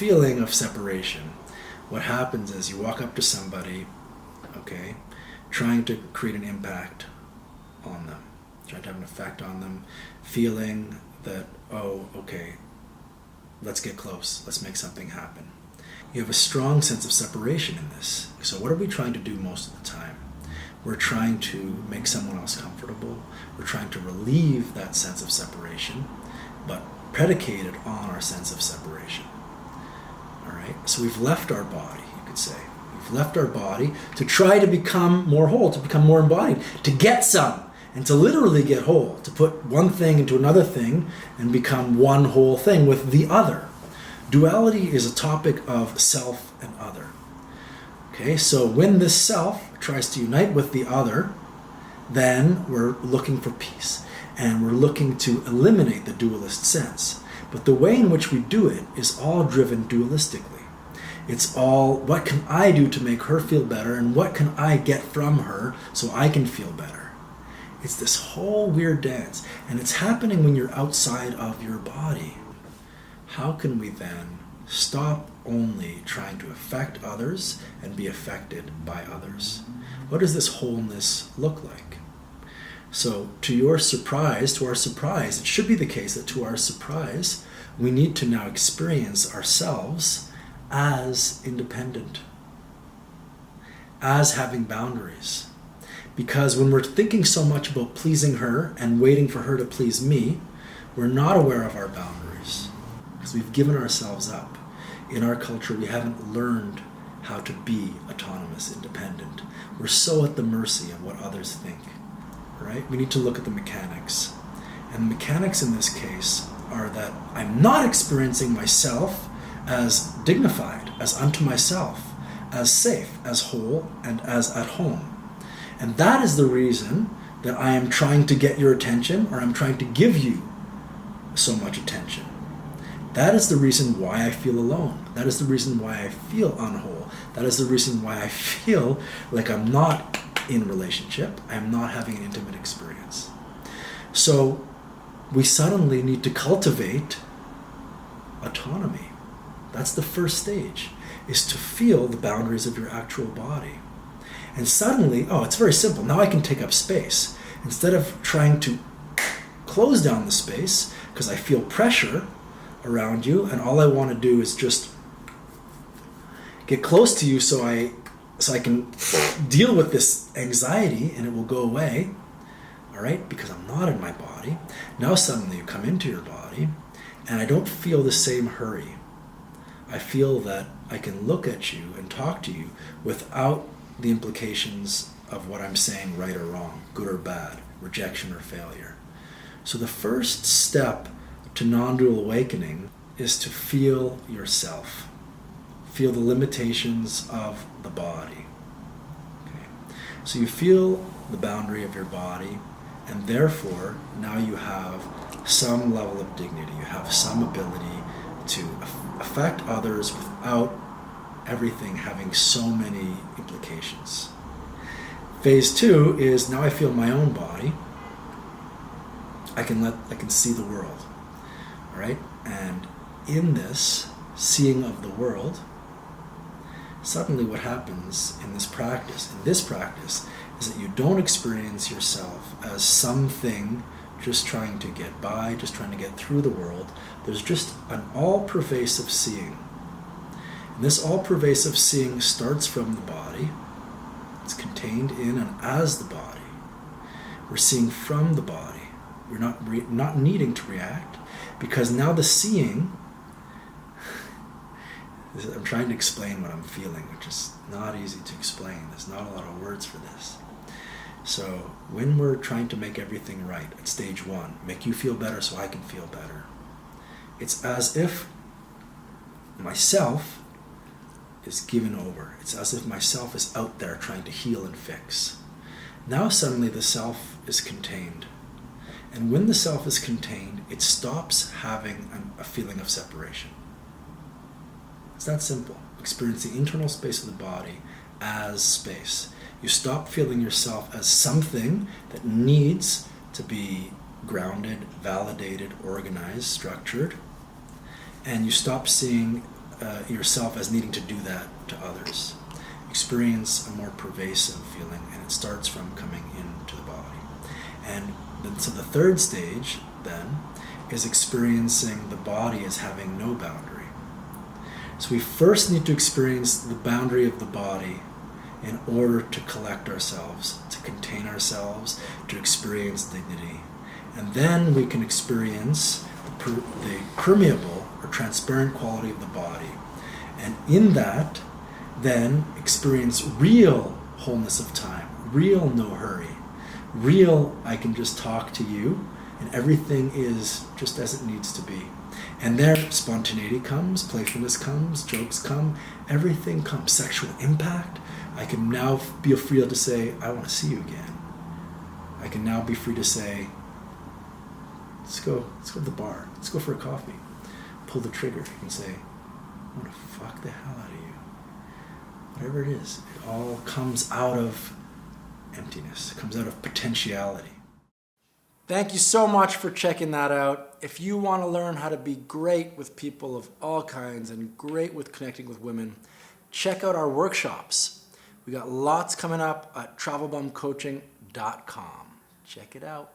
feeling of separation, what happens is you walk up to somebody, okay, trying to create an impact on them, trying to have an effect on them, feeling that, oh, okay, let's get close, let's make something happen. You have a strong sense of separation in this. So what are we trying to do most of the time? We're trying to make someone else comfortable. We're trying to relieve that sense of separation, but predicated on our sense of separation. All right? So we've left our body, you could say. We've left our body to try to become more whole, to become more embodied, to get some, and to literally get whole, to put one thing into another thing and become one whole thing with the other. Duality is a topic of self and other. Okay, so when this self tries to unite with the other, then we're looking for peace and we're looking to eliminate the dualist sense. But the way in which we do it is all driven dualistically. It's all, what can I do to make her feel better, and what can I get from her so I can feel better? It's this whole weird dance, and it's happening when you're outside of your body. How can we then stop only trying to affect others and be affected by others? What does this wholeness look like? So to our surprise, it should be the case that to our surprise, we need to now experience ourselves as independent, as having boundaries. Because when we're thinking so much about pleasing her and waiting for her to please me, we're not aware of our boundaries. Because we've given ourselves up. In our culture, we haven't learned how to be autonomous, independent. We're so at the mercy of what others think, right? We need to look at the mechanics. And the mechanics in this case are that I'm not experiencing myself as dignified, as unto myself, as safe, as whole, and as at home. And that is the reason that I am trying to get your attention, or I'm trying to give you so much attention. That is the reason why I feel alone. That is the reason why I feel unwhole. That is the reason why I feel like I'm not in relationship. I'm not having an intimate experience. So we suddenly need to cultivate autonomy. That's the first stage, is to feel the boundaries of your actual body. And suddenly, it's very simple. Now I can take up space. Instead of trying to close down the space because I feel pressure around you, and all I want to do is just get close to you so I can deal with this anxiety and it will go away, all right, because I'm not in my body. Now suddenly you come into your body and I don't feel the same hurry. I feel that I can look at you and talk to you without the implications of what I'm saying, right or wrong, good or bad, rejection or failure. So the first step to non-dual awakening is to feel yourself. Feel the limitations of the body. Okay. So you feel the boundary of your body, and therefore now you have some level of dignity. You have some ability to affect others without everything having so many implications. Phase 2 is, now I feel my own body. I can see the world. All right? And in this seeing of the world, suddenly what happens in this practice is that you don't experience yourself as something just trying to get by, just trying to get through the world. There's just an all-pervasive seeing. And this all-pervasive seeing starts from the body. It's contained in and as the body. We're seeing from the body. We're not needing to react, because now the seeing, I'm trying to explain what I'm feeling, which is not easy to explain. There's not a lot of words for this. So when we're trying to make everything right at stage 1, make you feel better so I can feel better, it's as if myself is given over. It's as if myself is out there trying to heal and fix. Now suddenly the self is contained. And when the self is contained, it stops having a feeling of separation. It's that simple. Experience the internal space of the body as space. You stop feeling yourself as something that needs to be grounded, validated, organized, structured. And you stop seeing yourself as needing to do that to others. Experience a more pervasive feeling, and it starts from coming into the body. And so the third stage then is experiencing the body as having no boundary. So we first need to experience the boundary of the body in order to collect ourselves, to contain ourselves, to experience dignity. And then we can experience the permeable or transparent quality of the body. And in that, then experience real wholeness of time, real no hurry, real I can just talk to you and everything is just as it needs to be. And there spontaneity comes, playfulness comes, jokes come, everything comes, sexual impact. I can now be free to say, I want to see you again. I can now be free to say, let's go to the bar, let's go for a coffee. Pull the trigger and say, I want to fuck the hell out of you. Whatever it is, it all comes out of emptiness. It comes out of potentiality. Thank you so much for checking that out. If you want to learn how to be great with people of all kinds and great with connecting with women, check out our workshops. We got lots coming up at travelbumcoaching.com. Check it out.